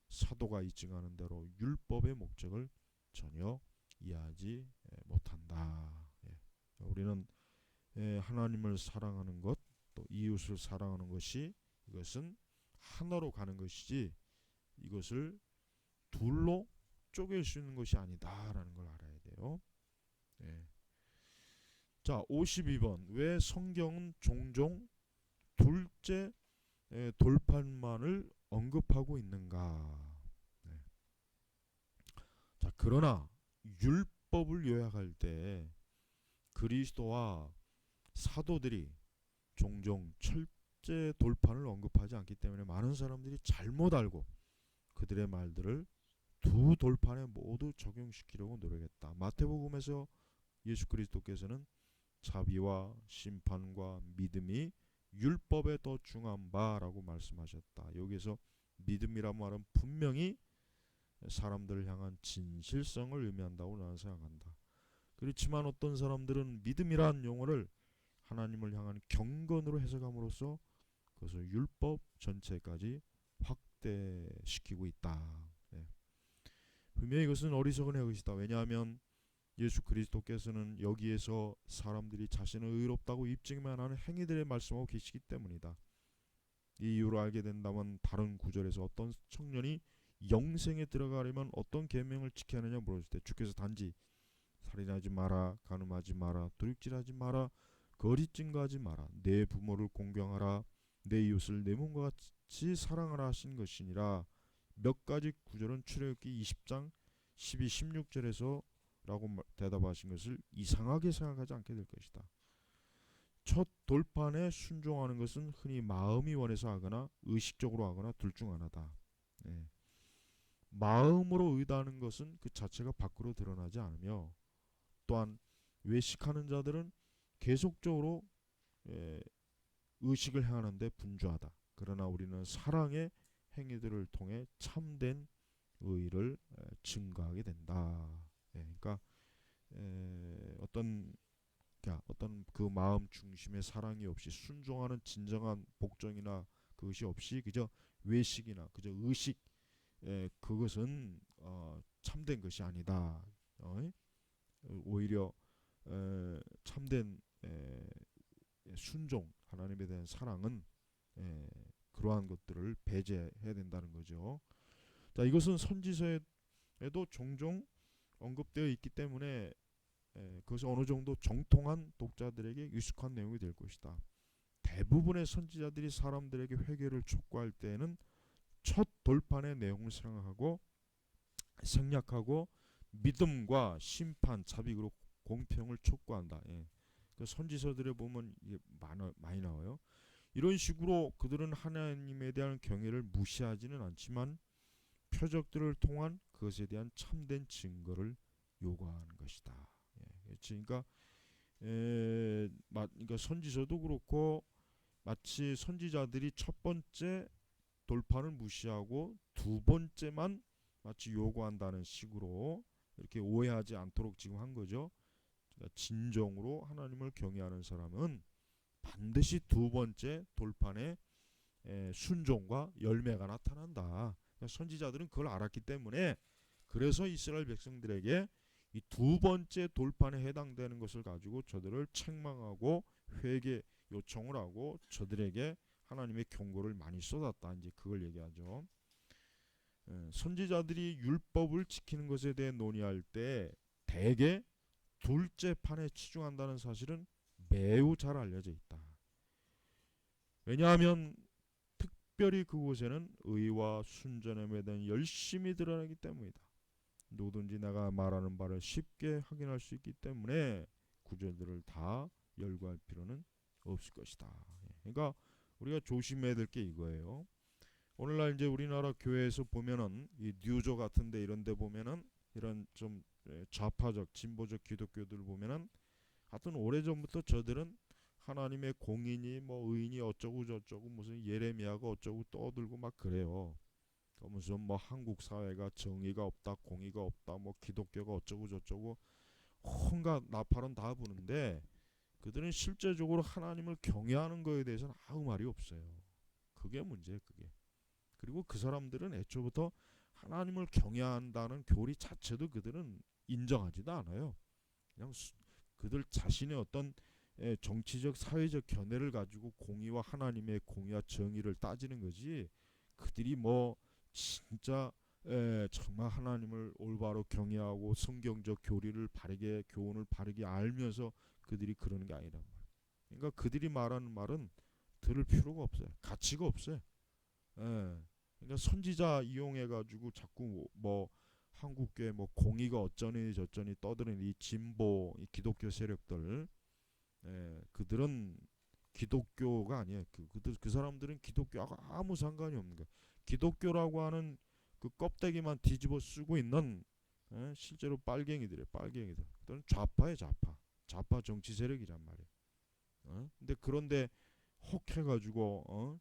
사도가 입증하는 대로 율법의 목적을 전혀 이해하지 못한다. 우리는 하나님을 사랑하는 것, 또 이웃을 사랑하는 것이 이것은 하나로 가는 것이지 이것을 둘로 쪼갤 수 있는 것이 아니다라는 걸 알아야 돼요. 자, 52번. 왜 성경은 종종 둘째 돌판만을 언급하고 있는가? 자, 그러나 율법을 요약할 때 그리스도와 사도들이 종종 철제 돌판을 언급하지 않기 때문에 많은 사람들이 잘못 알고 그들의 말들을 두 돌판에 모두 적용시키려고 노력했다. 마태복음에서 예수 그리스도께서는 자비와 심판과 믿음이 율법에 더 중한 바라고 말씀하셨다. 여기서 믿음이란 말은 분명히 사람들을 향한 진실성을 의미한다고 나는 생각한다. 그렇지만 어떤 사람들은 믿음이란 용어를 하나님을 향한 경건으로 해석함으로써 그것을 율법 전체까지 확대시키고 있다. 네. 분명히 이것은 어리석은 것이다. 왜냐하면 예수 그리스도께서는 여기에서 사람들이 자신을 의롭다고 입증만 하는 행위들의 말씀하고 계시기 때문이다. 이 이유를 알게 된다면 다른 구절에서 어떤 청년이 영생에 들어가려면 어떤 계명을 지켜야 하느냐 물었을 때 주께서 단지 살인하지 마라, 간음하지 마라, 도둑질하지 마라, 거짓 증거하지 마라, 내 부모를 공경하라, 내 이웃을 내 몸과 같이 사랑하라 하신 것이니라. 몇 가지 구절은 출애굽기 20장 12, 16절에서 라고 대답하신 것을 이상하게 생각하지 않게 될 것이다. 첫 돌판에 순종하는 것은 흔히 마음이 원해서 하거나 의식적으로 하거나 둘 중 하나다. 예. 마음으로 의도하는 것은 그 자체가 밖으로 드러나지 않으며 또한 외식하는 자들은 계속적으로 의식을 행하는데 분주하다. 그러나 우리는 사랑의 행위들을 통해 참된 의를 증거하게 된다. 그러니까 어떤 그 마음 중심의 사랑이 없이 순종하는 진정한 복종이나 그것이 없이 그저 외식이나 그저 의식 그것은 참된 것이 아니다. 오히려 참된 순종 하나님에 대한 사랑은 그러한 것들을 배제해야 된다는 거죠. 자, 이것은 선지서에도 종종 언급되어 있기 때문에 그것이 어느 정도 정통한 독자들에게 익숙한 내용이 될 것이다. 대부분의 선지자들이 사람들에게 회개를 촉구할 때에는 첫 돌판의 내용을 생략하고 믿음과 심판, 자비 그리고 공평을 촉구한다. 그 선지서들에 보면 이게 많이 나와요. 이런 식으로 그들은 하나님에 대한 경외를 무시하지는 않지만 표적들을 통한 그것에 대한 참된 증거를 요구하는 것이다. 그러니까 그러니까 선지서도 그렇고 마치 선지자들이 첫 번째 돌판을 무시하고 두 번째만 마치 요구한다는 식으로 이렇게 오해하지 않도록 지금 한 거죠. 그러니까 진정으로 하나님을 경외하는 사람은 반드시 두 번째 돌판에 순종과 열매가 나타난다. 그러니까 선지자들은 그걸 알았기 때문에 그래서 이스라엘 백성들에게 이 두 번째 돌판에 해당되는 것을 가지고 저들을 책망하고 회개 요청을 하고 저들에게 하나님의 경고를 많이 쏟았다. 이제 그걸 얘기하죠. 선지자들이 율법을 지키는 것에 대해 논의할 때 대개 둘째 판에 치중한다는 사실은 매우 잘 알려져 있다. 왜냐하면 특별히 그곳에는 의와 순전함에 대한 열심이 드러나기 때문이다. 누구든지 내가 말하는 바를 쉽게 확인할 수 있기 때문에 구절들을 다 열거할 필요는 없을 것이다. 그러니까 우리가 조심해야 될 게 이거예요. 오늘날 이제 우리나라 교회에서 보면은 이 뉴조 같은데 이런데 보면은 이런 좀 좌파적 진보적 기독교들 보면은 하여튼 오래전부터 저들은 하나님의 공인이 뭐 의인이 어쩌고 저쩌고 무슨 예레미야가 어쩌고 떠들고 막 그래요. 무슨 뭐 한국 사회가 정의가 없다, 공의가 없다, 뭐 기독교가 어쩌고 저쩌고 온갖 나팔은 다 부는데 그들은 실제적으로 하나님을 경외하는 거에 대해서는 아무 말이 없어요. 그게 문제예요, 그게. 그리고 그 사람들은 애초부터 하나님을 경외한다는 교리 자체도 그들은 인정하지도 않아요. 그냥 그들 자신의 어떤 정치적 사회적 견해를 가지고 공의와 하나님의 공의와 정의를 따지는 거지 그들이 뭐 진짜 정말 하나님을 올바로 경외하고 성경적 교리를 바르게 교훈을 바르게 알면서 그들이 그러는 게 아니란 말이에요. 그러니까 그들이 말하는 말은 들을 필요가 없어요. 가치가 없어요. 그러니까 선지자 이용해 가지고 자꾸 뭐 한국교회 뭐 공의가 어쩌니 저쩌니 떠드는 이 진보 이 기독교 세력들, 그들은 기독교가 아니에요. 그 사람들은 기독교하고 아무 상관이 없는 거예요. 기독교라고 하는 그 껍데기만 뒤집어 쓰고 있는, 실제로 빨갱이들이에요. 빨갱이들. 그들은 좌파예요. 좌파. 좌파 정치 세력이란 말이에요. 근데 그런데 혹해가지고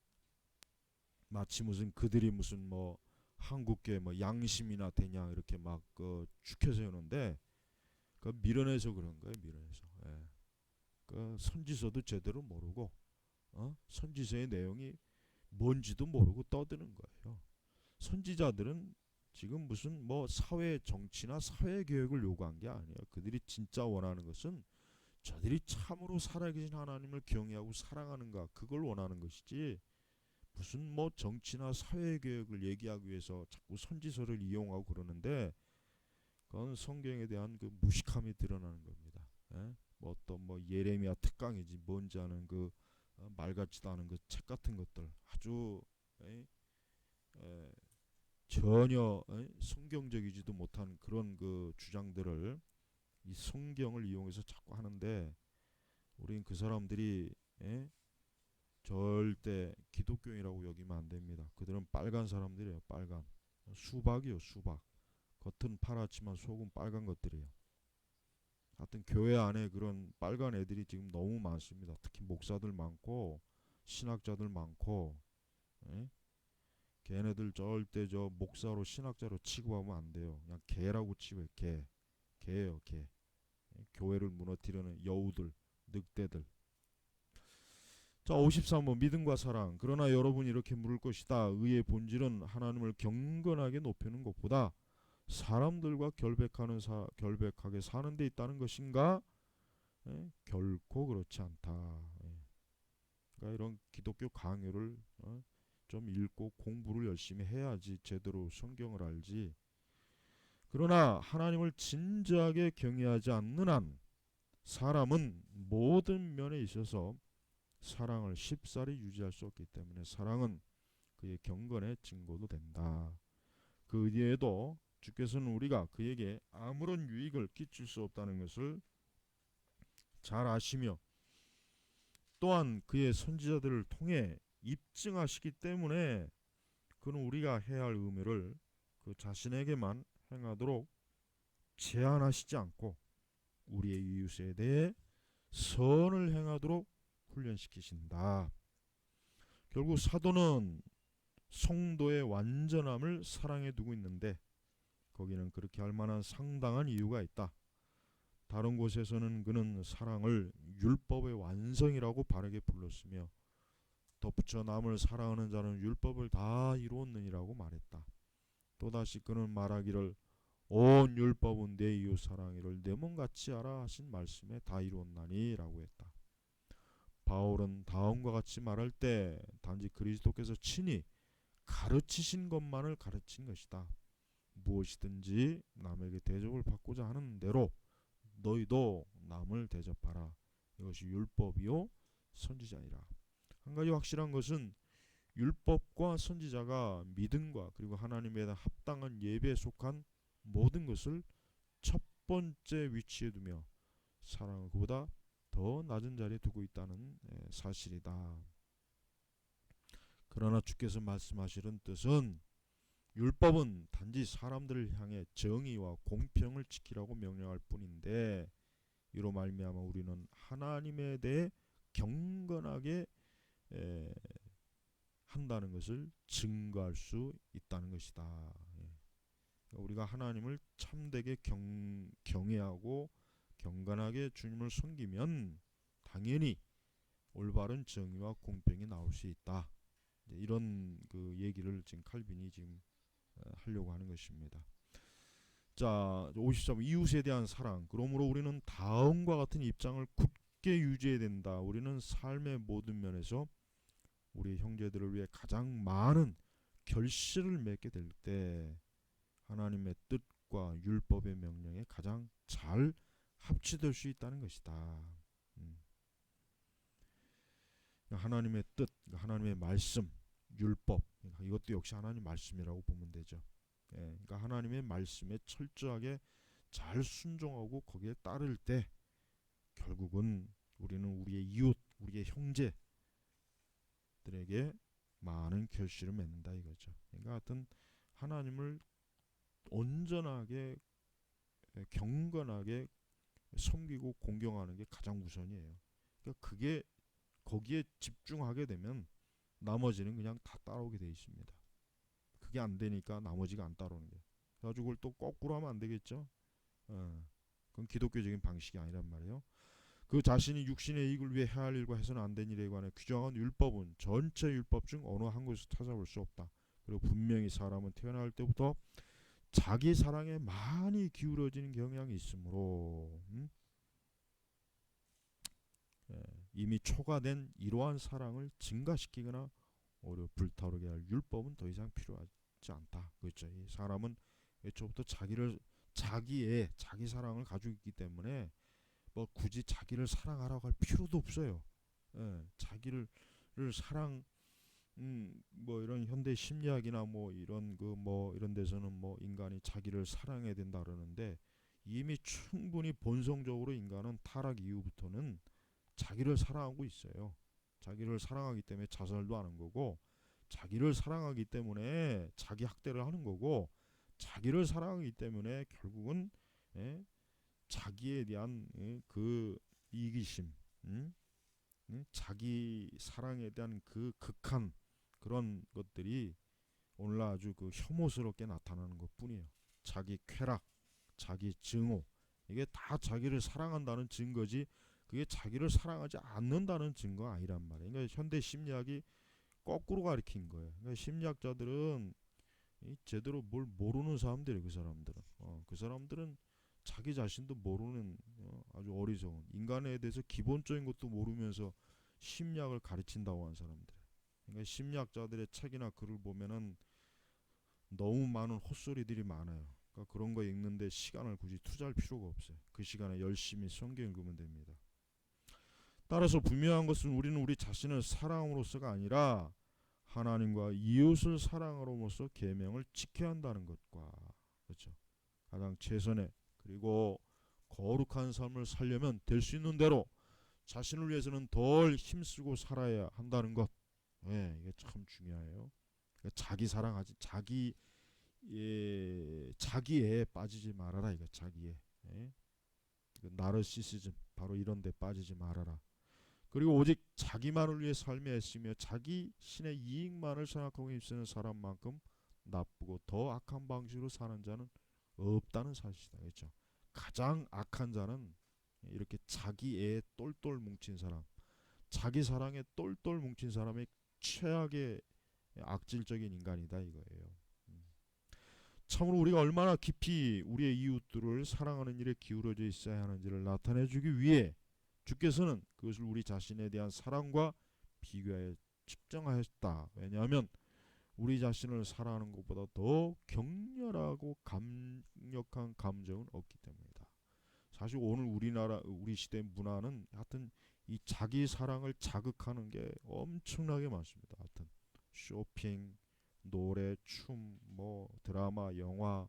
마치 무슨 그들이 무슨 뭐 한국계 뭐 양심이나 되냐 이렇게 막그 축해 세우는데 그 밀어내서 그런 거예요. 밀어내서. 그 선지서도 제대로 모르고 선지서의 내용이 뭔지도 모르고 떠드는 거예요. 선지자들은 지금 무슨 뭐 사회 정치나 사회 개혁을 요구한 게 아니에요. 그들이 진짜 원하는 것은 저들이 참으로 살아계신 하나님을 경외하고 사랑하는가, 그걸 원하는 것이지, 무슨 뭐 정치나 사회 개혁을 얘기하기 위해서 자꾸 선지서를 이용하고 그러는데, 그건 성경에 대한 그 무식함이 드러나는 겁니다. 뭐 어떤 뭐 예레미야 특강이지 뭔지 아는 그 말 같지도 않은 그 책 같은 것들, 아주 에, 에, 전혀 성경적이지도 못한 그런 그 주장들을 이 성경을 이용해서 자꾸 하는데, 우린 그 사람들이 절대 기독교인이라고 여기면 안 됩니다. 그들은 빨간 사람들이에요. 빨간 수박이요. 수박. 겉은 파랗지만 속은 빨간 것들이에요. 하여튼 교회 안에 그런 빨간 애들이 지금 너무 많습니다. 특히 목사들 많고 신학자들 많고, 예? 걔네들 절대 저 목사로 신학자로 취급하면 안 돼요. 그냥 개라고 취급해. 개. 개예요. 개. 교회를 무너뜨리는 여우들, 늑대들. 자, 53번 믿음과 사랑. 그러나 여러분이 이렇게 물을 것이다. 의의 본질은 하나님을 경건하게 높이는 것보다 사람들과 결백하게 사는 데 있다는 것인가? 결코 그렇지 않다. 그러니까 이런 기독교 강요를 좀 읽고 공부를 열심히 해야지 제대로 성경을 알지. 그러나 하나님을 진지하게 경외하지 않는 한 사람은 모든 면에 있어서 사랑을 쉽사리 유지할 수 없기 때문에 사랑은 그의 경건의 증거도 된다. 그 뒤에도 주께서는 우리가 그에게 아무런 유익을 끼칠 수 없다는 것을 잘 아시며 또한 그의 선지자들을 통해 입증하시기 때문에 그는 우리가 해야 할 의무를 그 자신에게만 행하도록 제한하시지 않고 우리의 이웃에 대해 선을 행하도록 훈련시키신다. 결국 사도는 성도의 완전함을 사랑에 두고 있는데 거기는 그렇게 할 만한 상당한 이유가 있다. 다른 곳에서는 그는 사랑을 율법의 완성이라고 바르게 불렀으며 덧붙여 남을 사랑하는 자는 율법을 다 이루었느니라고 말했다. 또다시 그는 말하기를 온 율법은 내 이웃 사랑이를 내 몸같이 하라 하신 말씀에 다 이루었나니 라고 했다. 바울은 다음과 같이 말할 때 단지 그리스도께서 친히 가르치신 것만을 가르친 것이다. 무엇이든지 남에게 대접을 받고자 하는 대로 너희도 남을 대접하라. 이것이 율법이요 선지자니라. 한 가지 확실한 것은 율법과 선지자가 믿음과 그리고 하나님에 대한 합당한 예배에 속한 모든 것을 첫 번째 위치에 두며 사랑을 그보다 더 낮은 자리에 두고 있다는 사실이다. 그러나 주께서 말씀하시는 뜻은 율법은 단지 사람들을 향해 정의와 공평을 지키라고 명령할 뿐인데 이로 말미암아 우리는 하나님에 대해 경건하게 한다는 것을 증거할 수 있다는 것이다. 우리가 하나님을 참되게 경외하고 경건하게 주님을 섬기면 당연히 올바른 정의와 공평이 나올 수 있다. 이런 그 얘기를 지금 칼빈이 지금 하려고 하는 것입니다. 자, 53 이웃에 대한 사랑. 그러므로 우리는 다음과 같은 입장을 굳게 유지해야 된다. 우리는 삶의 모든 면에서 우리 형제들을 위해 가장 많은 결실을 맺게 될 때 하나님의 뜻과 율법의 명령에 가장 잘 합치될 수 있다는 것이다. 하나님의 뜻, 하나님의 말씀, 율법, 이것도 역시 하나님 말씀이라고 보면 되죠. 그러니까 하나님의 말씀에 철저하게 잘 순종하고 거기에 따를 때 결국은 우리는 우리의 이웃, 우리의 형제들에게 많은 결실을 맺는다 이거죠. 그러니까 하여튼 하나님을 온전하게 경건하게 섬기고 공경하는 게 가장 우선이에요. 그러니까 그게 거기에 집중하게 되면 나머지는 그냥 다 따라오게 돼 있습니다. 그게 안 되니까 나머지가 안 따라오는 거예요. 그래가지고 그걸 또 거꾸로 하면 안 되겠죠. 그건 기독교적인 방식이 아니란 말이에요. 그 자신이 육신의 이익을 위해 해야 할 일과 해서는 안 된 일에 관해 규정한 율법은 전체 율법 중 어느 한 곳에서 찾아볼 수 없다. 그리고 분명히 사람은 태어날 때부터 자기 사랑에 많이 기울어지는 경향이 있으므로 이미 초과된 이러한 사랑을 증가시키거나 오히려 불타오르게 할 율법은 더 이상 필요하지 않다. 그렇죠. 이 사람은 애초부터 자기 사랑을 가지고 있기 때문에 뭐 굳이 자기를 사랑하라고 할 필요도 없어요. 자기를 사랑 뭐 이런 현대 심리학이나 뭐 이런 뭐 이런 데서는 뭐 인간이 자기를 사랑해야 된다 그러는데 이미 충분히 본성적으로 인간은 타락 이후부터는 자기를 사랑하고 있어요. 자기를 사랑하기 때문에 자살도 하는 거고 자기를 사랑하기 때문에 자기 학대를 하는 거고 자기를 사랑하기 때문에 결국은 자기에 대한 그 이기심, 자기 사랑에 대한 그 극한 그런 것들이 오늘날 아주 그 혐오스럽게 나타나는 것뿐이에요. 자기 쾌락, 자기 증오 이게 다 자기를 사랑한다는 증거지 그게 자기를 사랑하지 않는다는 증거가 아니란 말이에요. 그러니까 현대 심리학이 거꾸로 가리킨 거예요. 그러니까 심리학자들은 제대로 뭘 모르는 사람들이에요. 그 사람들은 자기 자신도 모르는 아주 어리석은 인간에 대해서 기본적인 것도 모르면서 심리학을 가르친다고 하는 사람들. 그러니까 심리학자들의 책이나 글을 보면은 너무 많은 헛소리들이 많아요. 그러니까 그런 거 읽는데 시간을 굳이 투자할 필요가 없어요. 그 시간에 열심히 성경 읽으면 됩니다. 따라서 분명한 것은 우리는 우리 자신을 사랑함으로써가 아니라 하나님과 이웃을 사랑함으로써 계명을 지켜야 한다는 것과 그렇죠. 가장 최선의 그리고 거룩한 삶을 살려면 될 수 있는 대로 자신을 위해서는 덜 힘쓰고 살아야 한다는 것. 이게 참 중요해요. 그러니까 자기 사랑하지 자기에 빠지지 말아라 이거 자기에. 나르시시즘 바로 이런 데 빠지지 말아라. 그리고 오직 자기만을 위해 삶에 애쓰며 자기 신의 이익만을 생각하고 힘쓰는 사람만큼 나쁘고 더 악한 방식으로 사는 자는 없다는 사실이다. 그렇죠? 가장 악한 자는 이렇게 자기애에 똘똘 뭉친 사람, 자기 사랑에 똘똘 뭉친 사람이 최악의 악질적인 인간이다 이거예요. 참으로 우리가 얼마나 깊이 우리의 이웃들을 사랑하는 일에 기울어져 있어야 하는지를 나타내주기 위해 주께서는 그것을 우리 자신에 대한 사랑과 비교하여 측정하였다. 왜냐하면 우리 자신을 사랑하는 것보다 더 격렬하고 강력한 감정은 없기 때문이다. 사실 오늘 우리 시대 문화는 하여튼 이 자기 사랑을 자극하는 게 엄청나게 많습니다. 하여튼 쇼핑, 노래, 춤, 뭐 드라마, 영화,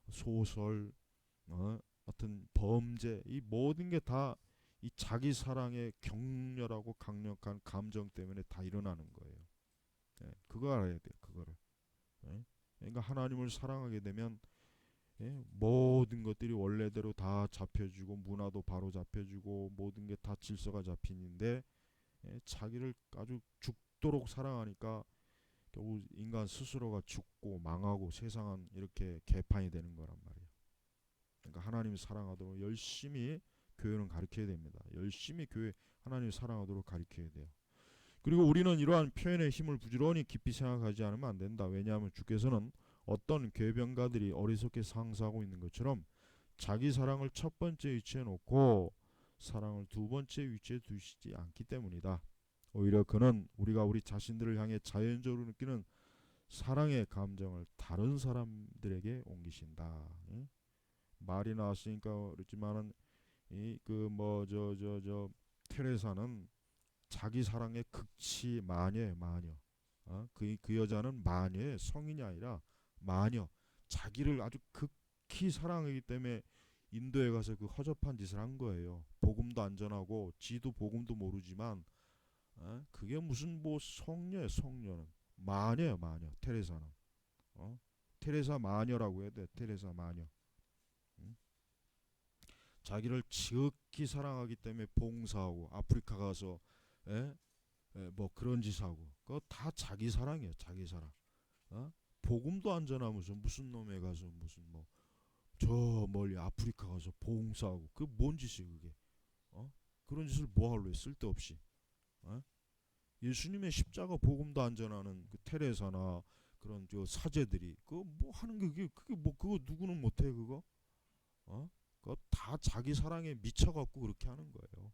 소설, 하여튼 범죄 이 모든 게 다 이 자기 사랑의 격렬하고 강력한 감정 때문에 다 일어나는 거예요. 그거 알아야 돼요. 그거를. 그러니까 하나님을 사랑하게 되면 모든 것들이 원래대로 다 잡혀주고 문화도 바로 잡혀주고 모든 게 다 질서가 잡히는데 자기를 아주 죽도록 사랑하니까 결국 인간 스스로가 죽고 망하고 세상은 이렇게 개판이 되는 거란 말이에요. 그러니까 하나님 사랑하도록 열심히 교회는 가르쳐야 됩니다. 열심히 하나님 사랑하도록 가르쳐야 돼요. 그리고 우리는 이러한 표현의 힘을 부지런히 깊이 생각하지 않으면 안 된다. 왜냐하면 주께서는 어떤 궤변가들이 어리석게 상상하고 있는 것처럼 자기 사랑을 첫 번째 위치에 놓고 사랑을 두 번째 위치에 두시지 않기 때문이다. 오히려 그는 우리가 우리 자신들을 향해 자연적으로 느끼는 사랑의 감정을 다른 사람들에게 옮기신다. 말이 나왔으니까 그렇지만은 이그뭐저저저 테레사는 자기 사랑의 극치 마녀예요, 마녀. 그 여자는 마녀예요. 성인이 아니라 마녀. 자기를 아주 극히 사랑하기 때문에 인도에 가서 그 허접한 짓을 한 거예요. 복음도 안 전하고 지도 복음도 모르지만 그게 무슨 뭐 성녀예요. 성녀는 마녀예요. 마녀. 테레사는 테레사 마녀라고 해야 돼. 테레사 마녀. 응? 자기를 지극히 사랑하기 때문에 봉사하고 아프리카 가서 에? 뭐 그런 짓 하고 그거 다 자기 사랑이에요. 자기 사랑. 복음도 안 전하면서 무슨 놈에 가서 무슨 뭐 저 멀리 아프리카 가서 봉사하고 그 뭔 짓이에요 그게. 그런 짓을 뭐 하러 해 쓸데없이. 어? 예수님의 십자가 복음도 안 전하는 그 테레사나 그런 저 사제들이 그거 뭐 하는 게 그게 뭐 그거 누구는 못해 그거. 그거 다 자기 사랑에 미쳐갖고 그렇게 하는 거예요.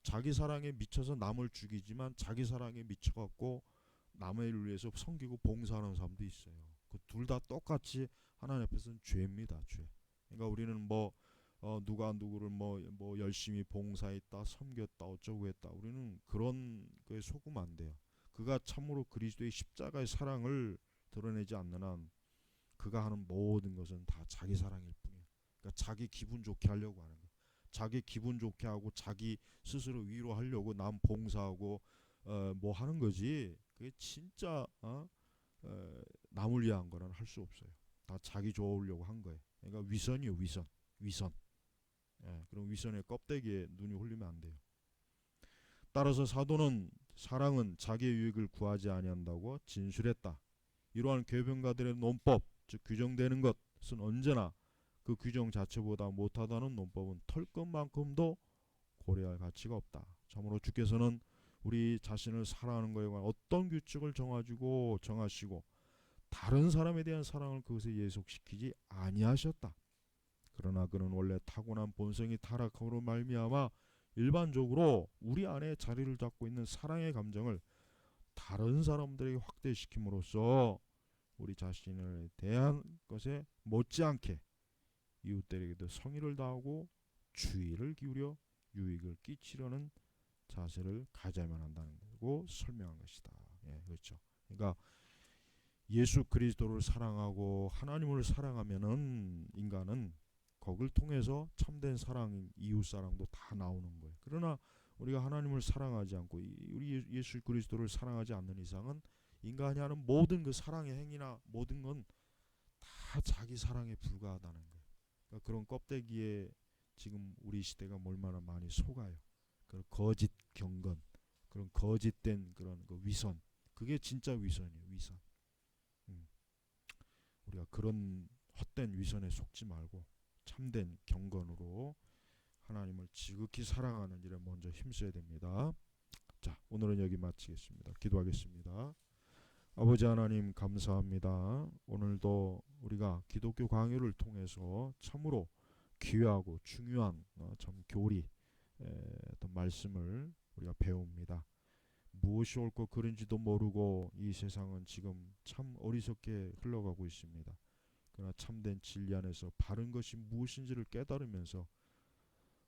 자기 사랑에 미쳐서 남을 죽이지만 자기 사랑에 미쳐갖고 남의 일을 위해서 섬기고 봉사하는 사람도 있어요. 그 둘 다 똑같이 하나님 앞에서는 죄입니다. 죄. 그러니까 우리는 뭐 누가 누구를 뭐 열심히 봉사했다, 섬겼다, 어쩌고 했다. 우리는 그런 거에 속으면 안 돼요. 그가 참으로 그리스도의 십자가의 사랑을 드러내지 않는 한 그가 하는 모든 것은 다 자기 사랑일 뿐이에요. 그러니까 자기 기분 좋게 하려고 하는 거예요. 자기 기분 좋게 하고 자기 스스로 위로하려고 남 봉사하고 뭐 하는 거지. 그게 진짜 남을 위한 거는 할 수 없어요. 다 자기 좋으려고 한 거예요. 그러니까 위선이요, 위선. 위선. 그럼 위선의 껍데기에 눈이 홀리면 안 돼요. 따라서 사도는 사랑은 자기의 유익을 구하지 아니한다고 진술했다. 이러한 궤변가들의 논법, 즉 규정되는 것은 언제나 그 규정 자체보다 못하다는 논법은 털 것만큼도 고려할 가치가 없다. 참으로 주께서는 우리 자신을 사랑하는 것에 관한 어떤 규칙을 정하시고 다른 사람에 대한 사랑을 그것에 예속시키지 아니하셨다. 그러나 그는 원래 타고난 본성이 타락함으로 말미암아 일반적으로 우리 안에 자리를 잡고 있는 사랑의 감정을 다른 사람들에게 확대시킴으로써 우리 자신을 대한 것에 못지않게 이웃들에게도 성의를 다하고 주의를 기울여 유익을 끼치려는 자세를 가져야만 한다는 거고 설명한 것이다. 그렇죠. 그러니까 예수 그리스도를 사랑하고 하나님을 사랑하면은 인간은 거기를 통해서 참된 사랑, 이웃 사랑도 다 나오는 거예요. 그러나 우리가 하나님을 사랑하지 않고 우리 예수 그리스도를 사랑하지 않는 이상은 인간이 하는 모든 그 사랑의 행위나 모든 건 다 자기 사랑에 불과하다는 거예요. 그러니까 그런 껍데기에 지금 우리 시대가 얼마나 많이 속아요. 그런 거짓 경건, 그런 거짓된 그런 그 위선, 그게 진짜 위선이에요. 위선. 우리가 그런 헛된 위선에 속지 말고 참된 경건으로 하나님을 지극히 사랑하는 일에 먼저 힘써야 됩니다. 자, 오늘은 여기 마치겠습니다. 기도하겠습니다. 아버지 하나님 감사합니다. 오늘도 우리가 기독교 강요를 통해서 참으로 귀하고 중요한 참 교리 어떤 말씀을 우리가 배웁니다. 무엇이 옳고 그른지도 모르고 이 세상은 지금 참 어리석게 흘러가고 있습니다. 그러나 참된 진리 안에서 바른 것이 무엇인지를 깨달으면서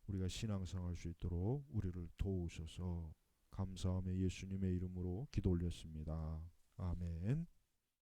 우리가 신앙생활할 수 있도록 우리를 도우셔서 감사하며 예수님의 이름으로 기도 올렸습니다. 아멘.